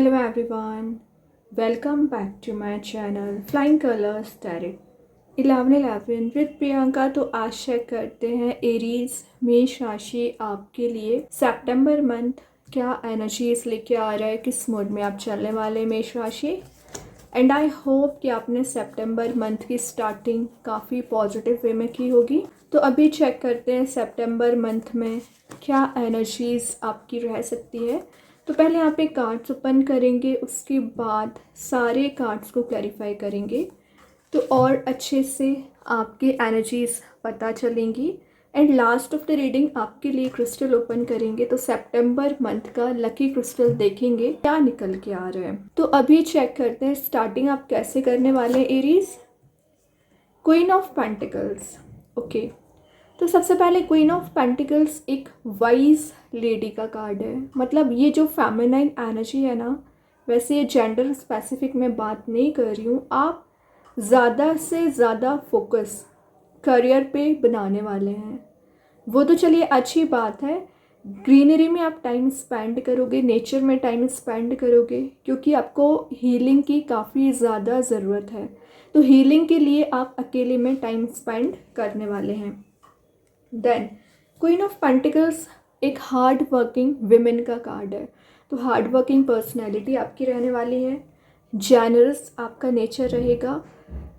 Hello everyone, welcome back to my channel Flying Colors Tarot 11/11 with Priyanka. तो आज check करते हैं एरीज मेष राशि आपके लिए सितंबर मंथ क्या एनर्जीज लेके आ रहा है, किस मोड में आप चलने वाले मेष राशि। एंड आई होप कि आपने सितंबर मंथ की स्टार्टिंग काफ़ी पॉजिटिव वे में की होगी। तो अभी चेक करते हैं सितंबर मंथ में क्या एनर्जीज आपकी रह सकती है। तो पहले यहाँ पे कार्ड्स ओपन करेंगे, उसके बाद सारे कार्ड्स को क्लैरिफाई करेंगे तो और अच्छे से आपके एनर्जीज पता चलेंगी। And last of the reading आपके लिए क्रिस्टल ओपन करेंगे तो सितंबर मंथ का लकी क्रिस्टल देखेंगे क्या निकल के आ रहा है। तो अभी चेक करते हैं स्टार्टिंग आप कैसे करने वाले हैं Aries. Queen of pentacles, okay. तो सबसे पहले क्वीन ऑफ पेंटिकल्स एक वाइज लेडी का कार्ड है। मतलब ये जो फेमिनाइन एनर्जी है ना, वैसे ये जेंडर स्पेसिफिक में बात नहीं कर रही हूँ। आप ज़्यादा से ज़्यादा फोकस करियर पे बनाने वाले हैं, वो तो चलिए अच्छी बात है। ग्रीनरी में आप टाइम स्पेंड करोगे, नेचर में टाइम स्पेंड करोगे, क्योंकि आपको हीलिंग की काफ़ी ज़्यादा ज़रूरत है। तो हीलिंग के लिए आप अकेले में टाइम स्पेंड करने वाले हैं। देन क्वीन ऑफ पेंटिकल्स एक हार्ड वर्किंग विमेन का कार्ड है। तो हार्ड वर्किंग पर्सनैलिटी आपकी रहने वाली है, जेनरस आपका नेचर रहेगा।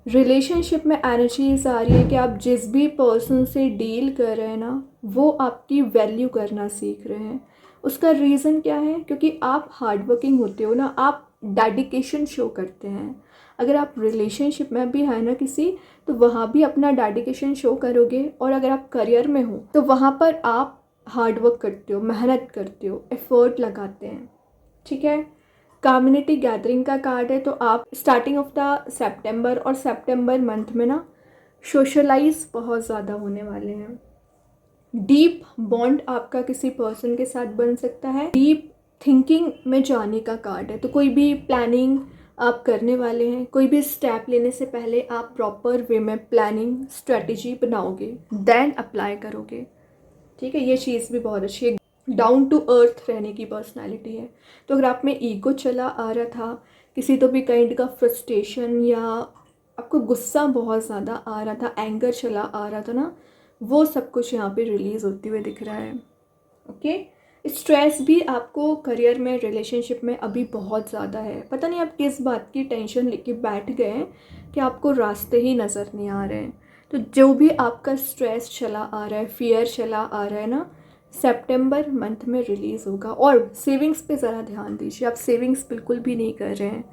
रिलेशनशिप में एनर्जीज आ रही है कि आप जिस भी पर्सन से डील कर रहे हैं ना, वो आपकी वैल्यू करना सीख रहे हैं। उसका रीज़न क्या है? क्योंकि आप हार्ड वर्किंग होते हो ना, आप डेडिकेशन शो करते हैं। अगर आप रिलेशनशिप में भी है ना किसी, तो वहाँ भी अपना डेडिकेशन शो करोगे। और अगर आप करियर में हो तो वहाँ पर आप हार्ड वर्क करते हो, मेहनत करते हो, एफर्ट लगाते हैं, ठीक है। कम्युनिटी गैदरिंग का कार्ड है। तो आप स्टार्टिंग ऑफ द सितंबर और सितंबर मंथ में ना सोशलाइज बहुत ज़्यादा होने वाले हैं। डीप बॉन्ड आपका किसी पर्सन के साथ बन सकता है। डीप थिंकिंग में जाने का कार्ड है। तो कोई भी प्लानिंग आप करने वाले हैं, कोई भी स्टेप लेने से पहले आप प्रॉपर वे में प्लानिंग स्ट्रेटजी बनाओगे, देन अप्लाई करोगे, ठीक है। ये चीज़ भी बहुत अच्छी है। डाउन टू अर्थ रहने की पर्सनालिटी है। तो अगर आप में ईगो चला आ रहा था, किसी तो भी काइंड का फ्रस्ट्रेशन या आपको गुस्सा बहुत ज़्यादा आ रहा था, एंगर चला आ रहा था ना, वो सब कुछ यहाँ पे रिलीज़ होते हुए दिख रहा है, ओके। स्ट्रेस भी आपको करियर में, रिलेशनशिप में अभी बहुत ज़्यादा है। पता नहीं आप किस बात की टेंशन लेके बैठ गए हैं कि आपको रास्ते ही नज़र नहीं आ रहे हैं। तो जो भी आपका स्ट्रेस चला आ रहा है, फियर चला आ रहा है ना, सितंबर मंथ में रिलीज़ होगा। और सेविंग्स पे ज़रा ध्यान दीजिए, आप सेविंग्स बिल्कुल भी नहीं कर रहे हैं,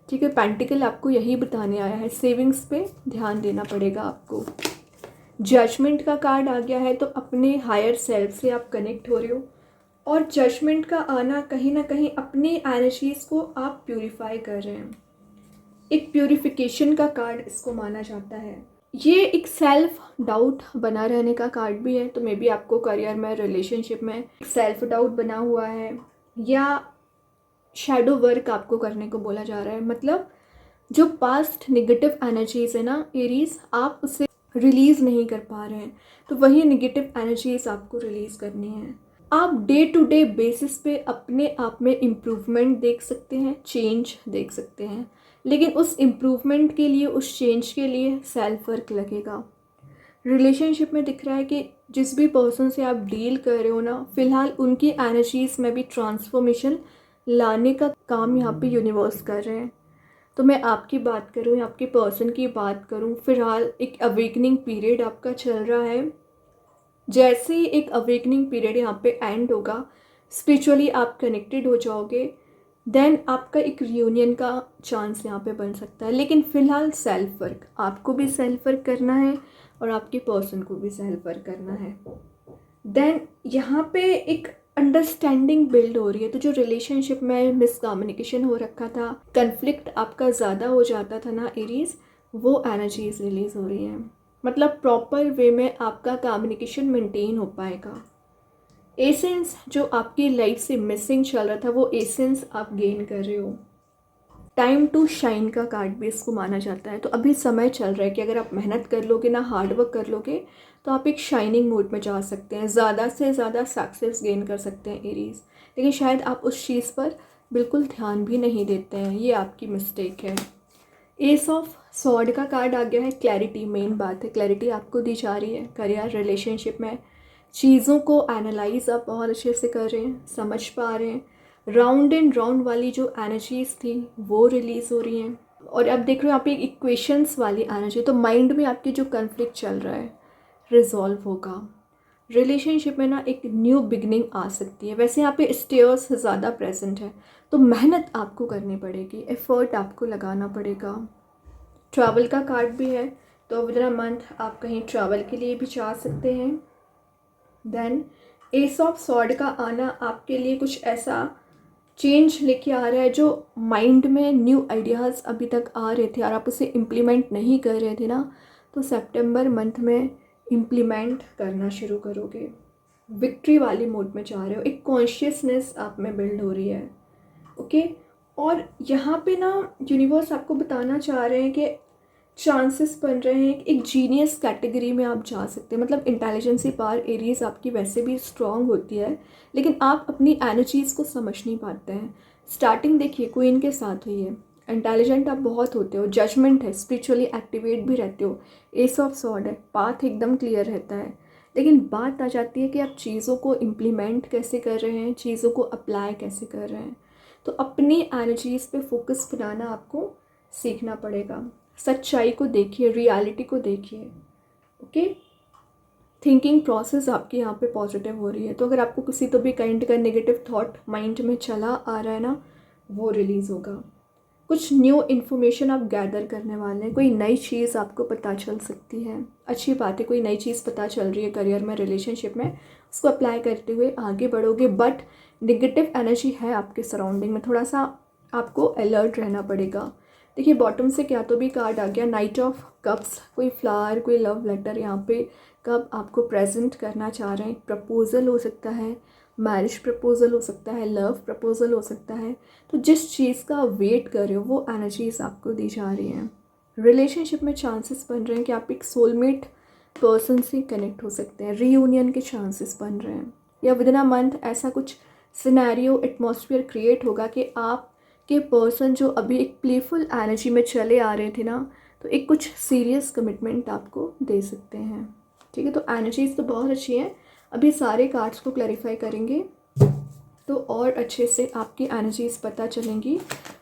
ठीक है। पेंटिकल आपको यही बताने आया है, सेविंग्स पे ध्यान देना पड़ेगा आपको। जजमेंट का कार्ड आ गया है। तो अपने हायर सेल्फ से आप कनेक्ट हो रहे हो, और जजमेंट का आना कहीं ना कहीं अपनी एनर्जीज को आप प्यूरिफाई कर रहे हैं। एक प्यूरिफिकेशन का कार्ड इसको माना जाता है। ये एक सेल्फ डाउट बना रहने का कार्ड भी है। तो मे बी आपको करियर में, रिलेशनशिप में सेल्फ डाउट बना हुआ है, या शैडो वर्क आपको करने को बोला जा रहा है। मतलब जो पास्ट नेगेटिव एनर्जीज है ना एरीज, आप उसे रिलीज़ नहीं कर पा रहे हैं, तो वही नेगेटिव एनर्जीज आपको रिलीज़ करनी है। आप डे टू डे बेसिस पे अपने आप में इम्प्रूवमेंट देख सकते हैं, चेंज देख सकते हैं, लेकिन उस इम्प्रूवमेंट के लिए, उस चेंज के लिए सेल्फ वर्क लगेगा। रिलेशनशिप में दिख रहा है कि जिस भी पर्सन से आप डील कर रहे हो ना, फ़िलहाल उनकी एनर्जीज में भी ट्रांसफॉर्मेशन लाने का काम यहाँ पे यूनिवर्स कर रहे हैं। तो मैं आपकी बात करूँ या आपके पर्सन की बात करूँ, फ़िलहाल एक अवेकनिंग पीरियड आपका चल रहा है। जैसे ही एक अवेकनिंग पीरियड यहाँ पे एंड होगा, स्पिरिचुअली आप कनेक्टेड हो जाओगे, देन आपका एक रियूनियन का चांस यहाँ पे बन सकता है। लेकिन फ़िलहाल सेल्फ वर्क, आपको भी सेल्फ वर्क करना है और आपके पर्सन को भी सेल्फ वर्क करना है। देन यहाँ पे एक अंडरस्टैंडिंग बिल्ड हो रही है। तो जो रिलेशनशिप में मिसकम्युनिकेशन हो रखा था, कन्फ्लिक्ट आपका ज़्यादा हो जाता था ना एरीज, वो एनर्जीज रिलीज़ हो रही हैं। मतलब प्रॉपर वे में आपका कम्युनिकेशन मेंटेन हो पाएगा। एसेंस जो आपकी लाइफ से मिसिंग चल रहा था, वो एसेंस आप गेन कर रहे हो। टाइम टू शाइन का कार्ड भी इसको माना जाता है। तो अभी समय चल रहा है कि अगर आप मेहनत कर लोगे ना, हार्ड वर्क कर लोगे, तो आप एक शाइनिंग मोड में जा सकते हैं, ज़्यादा से ज़्यादा सक्सेस गेन कर सकते हैं एरीज। लेकिन शायद आप उस चीज़ पर बिल्कुल ध्यान भी नहीं देते हैं, ये आपकी मिस्टेक है। एस ऑफ सॉर्ड का कार्ड आ गया है, क्लैरिटी। मेन बात है, क्लैरिटी आपको दी जा रही है। करियर, रिलेशनशिप में चीज़ों को एनालाइज आप बहुत अच्छे से कर रहे हैं, समझ पा रहे हैं। राउंड एंड राउंड वाली जो एनर्जीज थी वो रिलीज़ हो रही हैं। और अब देख रहे हो यहाँ पे इक्वेशंस वाली एनर्जी, तो माइंड में आपकी जो कन्फ्लिक्ट चल रहा है रिजॉल्व होगा। रिलेशनशिप में ना एक न्यू बिगनिंग आ सकती है। वैसे यहाँ पे स्टेयर्स ज़्यादा प्रेजेंट है, तो मेहनत आपको करनी पड़ेगी, एफर्ट आपको लगाना पड़ेगा। ट्रैवल का कार्ड भी है, तो विद इन अ मंथ आप कहीं ट्रैवल के लिए भी जा सकते हैं। देन एस ऑफ सॉर्ड का आना आपके लिए कुछ ऐसा चेंज लेके आ रहा है जो माइंड में न्यू आइडियाज़ अभी तक आ रहे थे और आप उसे इम्प्लीमेंट नहीं कर रहे थे ना, तो सितंबर मंथ में इम्प्लीमेंट करना शुरू करोगे। विक्ट्री वाली मोड में जा रहे हो, एक कॉन्शियसनेस आप में बिल्ड हो रही है। ओके, और यहाँ पे ना यूनिवर्स आपको बताना चाह रहे हैं कि चांसेस बन रहे हैं एक जीनियस कैटेगरी में आप जा सकते हैं। मतलब इंटेलिजेंसी पावर एरीज आपकी वैसे भी स्ट्रांग होती है, लेकिन आप अपनी एनर्जीज़ को समझ नहीं पाते हैं। स्टार्टिंग देखिए क्वीन के साथ हुई है, इंटेलिजेंट आप बहुत होते हो, जजमेंट है, स्पिरिचुअली एक्टिवेट भी रहते हो, एस ऑफ सॉर्ड है, पाथ एकदम क्लियर रहता है। लेकिन बात आ जाती है कि आप चीज़ों को इम्प्लीमेंट कैसे कर रहे हैं, चीज़ों को अप्लाई कैसे कर रहे हैं। तो अपनी एनर्जीज़ पे फोकस बनाना आपको सीखना पड़ेगा। सच्चाई को देखिए, रियलिटी को देखिए। ओके, थिंकिंग प्रोसेस आपकी यहाँ पे पॉजिटिव हो रही है। तो अगर आपको किसी तो भी काइंड का नेगेटिव थॉट माइंड में चला आ रहा है ना, वो रिलीज़ होगा। कुछ न्यू इन्फॉर्मेशन आप गैदर करने वाले हैं, कोई नई चीज़ आपको पता चल सकती है। अच्छी बात है, कोई नई चीज़ पता चल रही है करियर में, रिलेशनशिप में, उसको अप्लाई करते हुए आगे बढ़ोगे। बट नेगेटिव एनर्जी है आपके सराउंडिंग में, थोड़ा सा आपको अलर्ट रहना पड़ेगा। देखिए बॉटम से क्या तो भी कार्ड आ गया, नाइट ऑफ कप्स, कोई फ्लावर, कोई लव लेटर यहाँ पे कब आपको प्रेजेंट करना चाह रहे हैं। प्रपोजल हो सकता है, मैरिज प्रपोजल हो सकता है, लव प्रपोजल हो सकता है। तो जिस चीज़ का वेट कर रहे हो वो एनर्जीज आपको दी जा रही हैं। रिलेशनशिप में चांसेस बन रहे हैं कि आप एक सोलमेट पर्सन से कनेक्ट हो सकते हैं, रीयूनियन के चांसेस बन रहे हैं। या विद इन अ मंथ ऐसा कुछ सिनेरियो, एटमॉस्फेयर क्रिएट होगा कि आप के पर्सन जो अभी एक प्लेफुल एनर्जी में चले आ रहे थे ना, तो एक कुछ सीरियस कमिटमेंट आपको दे सकते हैं। ठीक है, तो एनर्जीज तो बहुत अच्छी हैं। अभी सारे कार्ड्स को क्लैरिफाई करेंगे तो और अच्छे से आपकी एनर्जीज पता चलेंगी।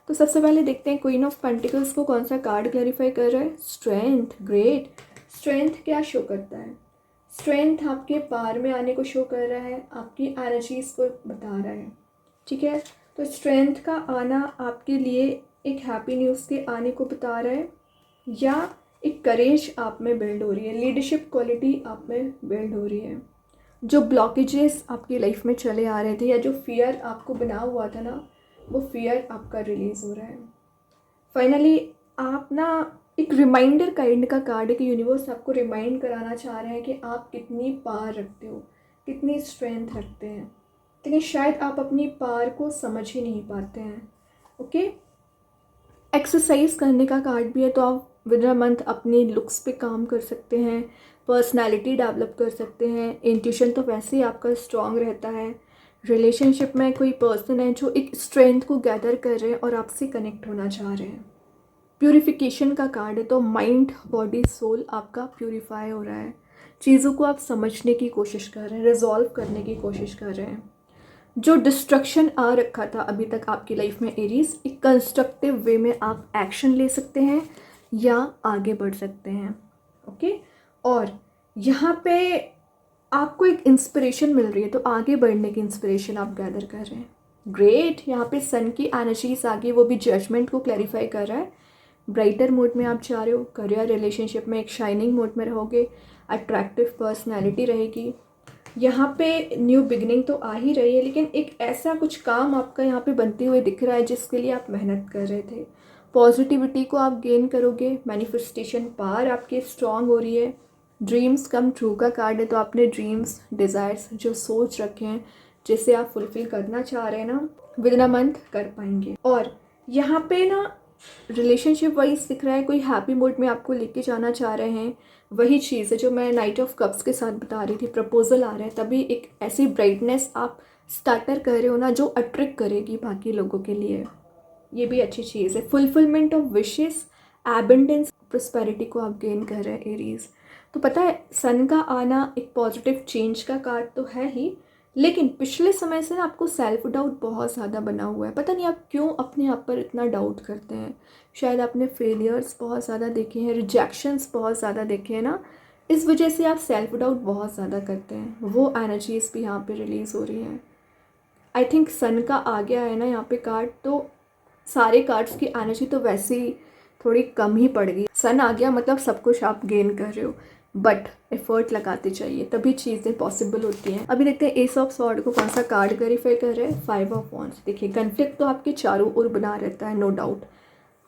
तो सबसे पहले देखते हैं क्वीन ऑफ पेंटिकल्स को कौन सा कार्ड क्लैरिफाई कर रहा है। Strength, great. स्ट्रेंथ क्या शो करता है? स्ट्रेंथ आपके पार में आने को शो कर रहा है, आपकी एनर्जीज को बता रहा है। ठीक है, तो स्ट्रेंथ का आना आपके लिए एक हैप्पी न्यूज़ के आने को बता रहा है, या एक करेज आप में बिल्ड हो रही है, लीडरशिप क्वालिटी आप में बिल्ड हो रही है। जो ब्लॉकेजेस आपकी लाइफ में चले आ रहे थे या जो फियर आपको बना हुआ था ना, वो फियर आपका रिलीज़ हो रहा है। फाइनली आप ना एक रिमाइंडर काइंड का कार्ड है कि यूनिवर्स आपको रिमाइंड कराना चाह रहे हैं कि आप कितनी पावर रखते हो, कितनी स्ट्रेंथ रखते हैं, लेकिन शायद आप अपनी पावर को समझ ही नहीं पाते हैं। ओके, एक्सरसाइज करने का कार्ड भी है, तो आप विद इन मंथ अपनी लुक्स पे काम कर सकते हैं, पर्सनालिटी डेवलप कर सकते हैं। इंट्यूशन तो वैसे ही आपका स्ट्रांग रहता है। रिलेशनशिप में कोई पर्सन है जो एक स्ट्रेंथ को गैदर कर रहे हैं और आपसे कनेक्ट होना चाह रहे हैं। प्यूरिफिकेशन का कार्ड है, तो माइंड, बॉडी, सोल आपका प्यूरिफाई हो रहा है। चीज़ों को आप समझने की कोशिश कर रहे हैं, रिजॉल्व करने की कोशिश कर रहे हैं। जो डिस्ट्रक्शन आ रखा था अभी तक आपकी लाइफ में एरीज, एक कंस्ट्रक्टिव वे में आप एक्शन ले सकते हैं या आगे बढ़ सकते हैं। ओके, और यहाँ पे आपको एक इंस्पिरेशन मिल रही है, तो आगे बढ़ने की इंस्पिरेशन आप गैदर कर रहे हैं। ग्रेट, यहाँ पे सन की एनर्जीज आ गई, वो भी जजमेंट को क्लैरिफाई कर रहा है। ब्राइटर मोड में आप जा रहे हो, करियर रिलेशनशिप में एक शाइनिंग मोड में रहोगे, अट्रैक्टिव पर्सनैलिटी रहेगी। यहाँ पे न्यू बिगनिंग तो आ ही रही है, लेकिन एक ऐसा कुछ काम आपका यहाँ पे बनते हुए दिख रहा है जिसके लिए आप मेहनत कर रहे थे। पॉजिटिविटी को आप गेन करोगे, मैनिफेस्टेशन पावर आपकी स्ट्रांग हो रही है। ड्रीम्स कम ट्रू का कार्ड है, तो आपने ड्रीम्स, डिज़ायर्स जो सोच रखे हैं, जिसे आप फुलफिल करना चाह रहे हैं ना, विद इन अ मंथ कर पाएंगे। और यहाँ पे ना रिलेशनशिप वाइज दिख रहा है, कोई हैप्पी मूड में आपको लेके जाना चाह रहे हैं। वही चीज़ है जो मैं नाइट ऑफ कप्स के साथ बता रही थी, प्रपोजल आ रहा है, तभी एक ऐसी ब्राइटनेस आप स्टार्टर कर रहे हो ना, जो अट्रैक्ट करेगी बाकी लोगों के लिए, ये भी अच्छी चीज़ है। Fulfilment of wishes, abundance, prosperity को आप गेन कर रहे हैं एरीज। तो पता है सन का आना एक पॉजिटिव चेंज का कार्ड तो है ही, लेकिन पिछले समय से ना आपको सेल्फ डाउट बहुत ज़्यादा बना हुआ है। पता नहीं आप क्यों अपने आप पर इतना डाउट करते हैं। शायद आपने फेलियर्स बहुत ज़्यादा देखे हैं, रिजेक्शंस बहुत ज़्यादा देखे हैं ना, इस वजह से आप सेल्फ डाउट बहुत ज़्यादा करते हैं। वो एनर्जीज भी यहाँ पे रिलीज़ हो रही हैं। आई थिंक सन का आ गया है ना यहाँ पे कार्ड, तो सारे कार्ड्स की एनर्जी तो वैसे ही थोड़ी कम ही पड़ गई। सन आ गया मतलब सब कुछ आप गेन कर रहे हो, बट एफर्ट लगाते चाहिए तभी चीज़ें पॉसिबल होती हैं। अभी देखते हैं एस ऑफ सॉर्ड को कौन सा कार्ड वेरीफाई कर रहे हैं। 5 ऑफ वॉन्ड्स। देखिए कन्फ्लिक्ट तो आपके चारों ओर बना रहता है, नो डाउट।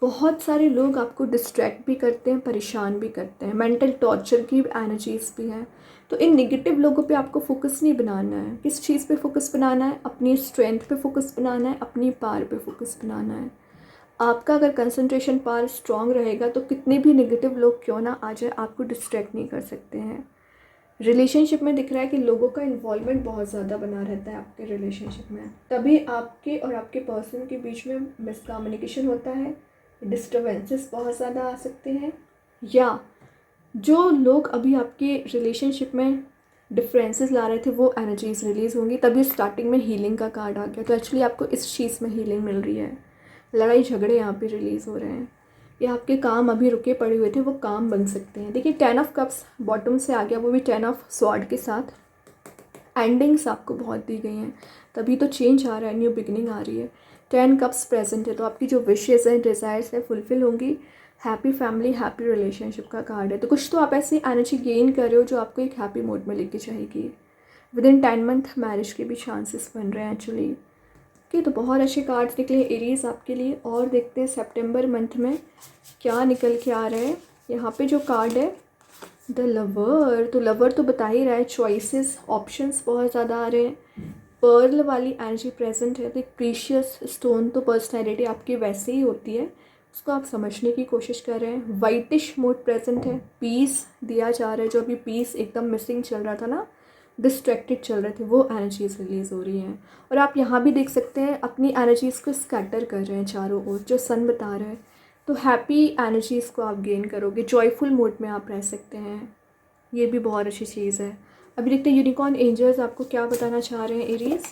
बहुत सारे लोग आपको डिस्ट्रैक्ट भी करते हैं, परेशान भी करते हैं, मेंटल टॉर्चर की एनर्जीज भी हैं। तो इन नेगेटिव लोगों पे आपको फोकस नहीं बनाना है। किस चीज़ पे फोकस बनाना है? अपनी स्ट्रेंथ पे फोकस बनाना है, अपनी पावर पे फोकस बनाना है। आपका अगर कंसंट्रेशन पावर स्ट्रांग रहेगा तो कितने भी नेगेटिव लोग क्यों ना आ जाए, आपको डिस्ट्रैक्ट नहीं कर सकते हैं। रिलेशनशिप में दिख रहा है कि लोगों का इन्वॉल्वमेंट बहुत ज़्यादा बना रहता है आपके रिलेशनशिप में, तभी आपके और आपके पर्सन के बीच में मिसकम्युनिकेशन होता है, डिस्टर्बेंसेस बहुत ज़्यादा आ सकते हैं। या जो लोग अभी आपके रिलेशनशिप में डिफरेंसेस ला रहे थे वो एनर्जीज रिलीज़ होंगी, तभी स्टार्टिंग में हीलिंग का कार्ड आ गया। तो एक्चुअली आपको इस चीज़ में हीलिंग मिल रही है। लड़ाई झगड़े यहाँ पे रिलीज़ हो रहे हैं, या आपके काम अभी रुके पड़े हुए थे वो काम बन सकते हैं। देखिए 10 ऑफ कप्स बॉटम से आ गया, वो भी 10 ऑफ स्वॉर्ड के साथ। एंडिंग्स आपको बहुत दी गई हैं, तभी तो चेंज आ रहा है, न्यू बिगनिंग आ रही है। 10 कप्स प्रेजेंट है, तो आपकी जो विशेज़ हैं, डिज़ायर्स हैं, फुलफिल होंगी। हैप्पी फैमिली, हैप्पी रिलेशनशिप का कार्ड है। तो कुछ तो आप ऐसी एनर्जी गेन कर रहे हो जो आपको एक हैप्पी मोड में लेके जाएगी। विद इन 10 मंथ मैरिज के भी चांसेस बन रहे हैं एक्चुअली। ओके, तो बहुत अच्छे कार्ड्स निकले एरीज आपके लिए। और देखते हैं सितंबर मंथ में क्या निकल के आ रहा है। यहाँ पे जो कार्ड है द लवर, तो लवर तो बता ही रहा है, चॉइसेस, ऑप्शंस बहुत ज़्यादा आ रहे हैं। पर्ल वाली एनर्जी प्रेजेंट है। तो एक प्रीशियस स्टोन, तो पर्सनैलिटी आपकी वैसे ही होती है, उसको आप समझने की कोशिश कर रहे हैं। वाइटिश मोड प्रेजेंट है। पीस दिया जा रहा है, जो अभी पीस एकदम मिसिंग चल रहा था ना, डिस्ट्रैक्टेड चल रहे थे, वो एनर्जीज रिलीज़ हो रही हैं। और आप यहाँ भी देख सकते हैं अपनी एनर्जीज़ को स्कैटर कर रहे हैं चारों ओर, जो सन बता रहे हैं। तो हैप्पी एनर्जीज़ को आप गेन करोगे, जॉयफुल मोड में आप रह सकते हैं, ये भी बहुत अच्छी चीज़ है। अभी देखते हैं यूनिकॉर्न एंजल्स आपको क्या बताना चाह रहे हैं Aries.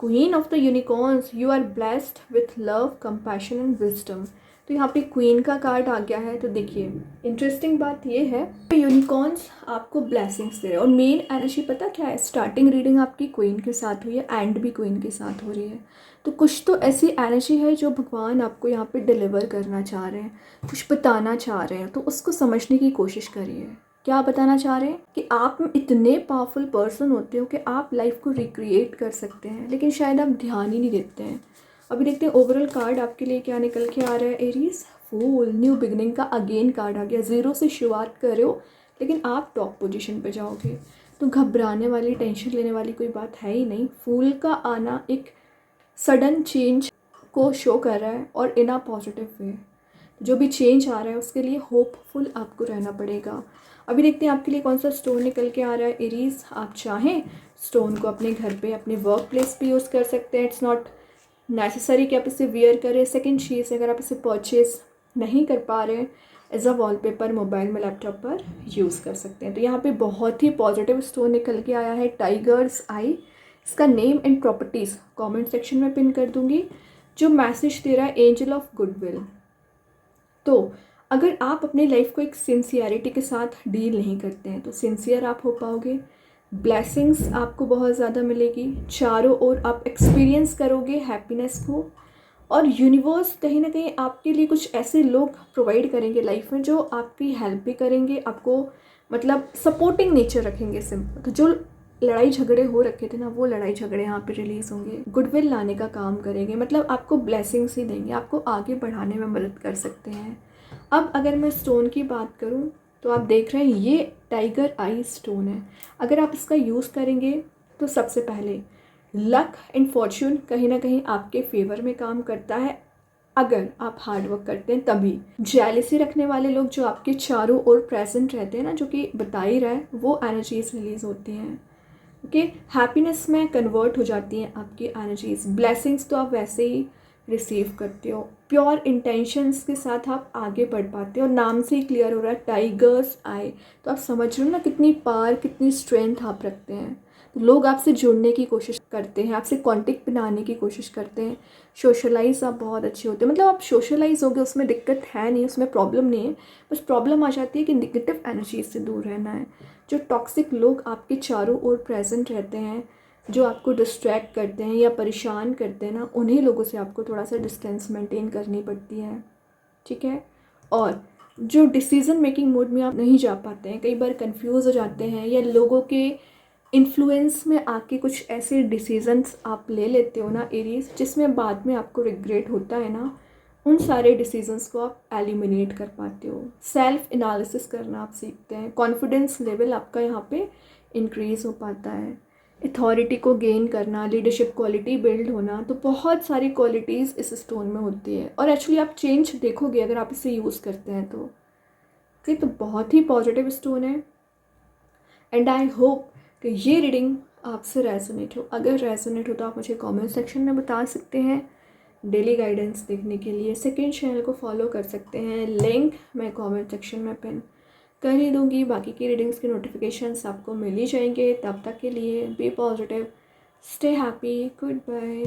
Queen of the unicorns, you are blessed with love, compassion and wisdom. तो यहाँ पे क्वीन का कार्ड आ गया है। तो देखिए इंटरेस्टिंग बात ये है, यूनिकॉर्न्स आपको ब्लेसिंग्स दे रहे हैं। और मेन एनर्जी पता क्या है, स्टार्टिंग रीडिंग आपकी क्वीन के साथ हुई है, एंड भी क्वीन के साथ हो रही है। तो कुछ तो ऐसी एनर्जी है जो भगवान आपको यहाँ पे डिलीवर करना चाह रहे हैं, कुछ बताना चाह रहे हैं, तो उसको समझने की कोशिश करिए। क्या बताना चाह रहे हैं कि आप इतने पावरफुल पर्सन होते हो कि आप लाइफ को रिक्रिएट कर सकते हैं, लेकिन शायद आप ध्यान ही नहीं देते हैं। अभी देखते हैं ओवरऑल कार्ड आपके लिए क्या निकल के आ रहा है एरीज। फूल, न्यू बिगनिंग का अगेन कार्ड आ गया। ज़ीरो से शुरुआत कर रहे हो लेकिन आप टॉप पोजीशन पे जाओगे, तो घबराने वाली, टेंशन लेने वाली कोई बात है ही नहीं। फूल का आना एक सडन चेंज को शो कर रहा है, और इन अ पॉजिटिव वे। जो भी चेंज आ रहा है उसके लिए होपफुल आपको रहना पड़ेगा। अभी देखते हैं आपके लिए कौन सा स्टोन निकल के आ रहा है एरीज। आप चाहें स्टोन को अपने घर पे, अपने वर्क प्लेस पे यूज़ कर सकते हैं। इट्स नॉट नेसेसरी कि आप इसे वियर करें। सेकंड चीज़, अगर आप इसे परचेज नहीं कर पा रहे हैं, एज अ वॉलपेपर मोबाइल में, लैपटॉप पर यूज़ कर सकते हैं। तो यहाँ पे बहुत ही पॉजिटिव स्टोन निकल के आया है, टाइगर्स आई। इसका name and properties comment section में पिन कर दूंगी। जो मैसेज दे रहा है, एंजल ऑफ गुडविल। तो अगर आप अपनी लाइफ को एक सिंसियरिटी के साथ डील नहीं करते हैं तो सिंसियर आप हो पाओगे। ब्लेसिंग्स आपको बहुत ज़्यादा मिलेगी, चारों ओर आप एक्सपीरियंस करोगे हैप्पीनेस को। और यूनिवर्स कहीं ना कहीं आपके लिए कुछ ऐसे लोग प्रोवाइड करेंगे लाइफ में जो आपकी हेल्प भी करेंगे, आपको मतलब सपोर्टिंग नेचर रखेंगे। सिंपल, तो जो लड़ाई झगड़े हो रखे थे ना, वो लड़ाई झगड़े यहाँ पे रिलीज़ होंगे, गुडविल लाने का काम करेंगे। मतलब आपको ब्लेसिंग्स ही देंगे, आपको आगे बढ़ाने में मदद कर सकते हैं। अब अगर मैं स्टोन की बात करूं तो आप देख रहे हैं ये टाइगर आई स्टोन है। अगर आप इसका यूज़ करेंगे तो सबसे पहले लक एंड फॉर्च्यून कहीं ना कहीं आपके फेवर में काम करता है, अगर आप हार्ड वर्क करते हैं तभी। जेलिसी रखने वाले लोग जो आपके चारों ओर प्रेजेंट रहते हैं ना, जो कि बता ही रहा है, वो एनर्जीज रिलीज होती हैं। ओके, हैप्पीनेस में कन्वर्ट हो जाती हैं आपकी एनर्जीज। ब्लेसिंग्स तो आप वैसे ही रिसीव करते हो, प्योर इंटेंशंस के साथ आप आगे बढ़ पाते हो। नाम से ही क्लियर हो रहा है टाइगर्स आई, तो आप समझ रहे हो ना कितनी पावर, कितनी स्ट्रेंथ आप रखते हैं। तो लोग आपसे जुड़ने की कोशिश करते हैं, आपसे कॉन्टेक्ट बनाने की कोशिश करते हैं। सोशलाइज आप बहुत अच्छे होते हैं, मतलब आप सोशलाइज हो गए, उसमें दिक्कत है नहीं, उसमें प्रॉब्लम नहीं है। बस प्रॉब्लम आ जाती है कि निगेटिव एनर्जी से दूर रहना है। जो टॉक्सिक लोग आपके चारों ओर प्रेजेंट रहते हैं, जो आपको डिस्ट्रैक्ट करते हैं या परेशान करते हैं ना, उन्हीं लोगों से आपको थोड़ा सा डिस्टेंस मेंटेन करनी पड़ती है, ठीक है। और जो डिसीज़न मेकिंग मोड में आप नहीं जा पाते हैं, कई बार कंफ्यूज हो जाते हैं या लोगों के इन्फ्लुएंस में आके कुछ ऐसे डिसीजंस आप ले लेते हो ना एरीज, जिसमें बाद में आपको रिग्रेट होता है ना, उन सारे डिसीजंस को आप एलिमिनेट कर पाते हो। सेल्फ एनालिसिस करना आप सीखते हैं, कॉन्फिडेंस लेवल आपका यहाँ पे इंक्रीज़ हो पाता है। अथॉरिटी को गेन करना, लीडरशिप क्वालिटी बिल्ड होना, तो बहुत सारी क्वालिटीज़ इस स्टोन में होती है। और एक्चुअली आप चेंज देखोगे अगर आप इसे यूज़ करते हैं तो। ठीक, तो बहुत ही पॉजिटिव स्टोन है। एंड आई होप कि ये रीडिंग आपसे रेजोनेट हो। अगर रेजोनेट हो तो आप मुझे कमेंट सेक्शन में बता सकते हैं। डेली गाइडेंस देखने के लिए सेकंड चैनल को फॉलो कर सकते हैं, लिंक मैं कमेंट सेक्शन में पिन कर ही दूँगी। बाकी की रीडिंग्स के नोटिफिकेशंस आपको मिल ही जाएंगे। तब तक के लिए be positive, stay happy, good bye.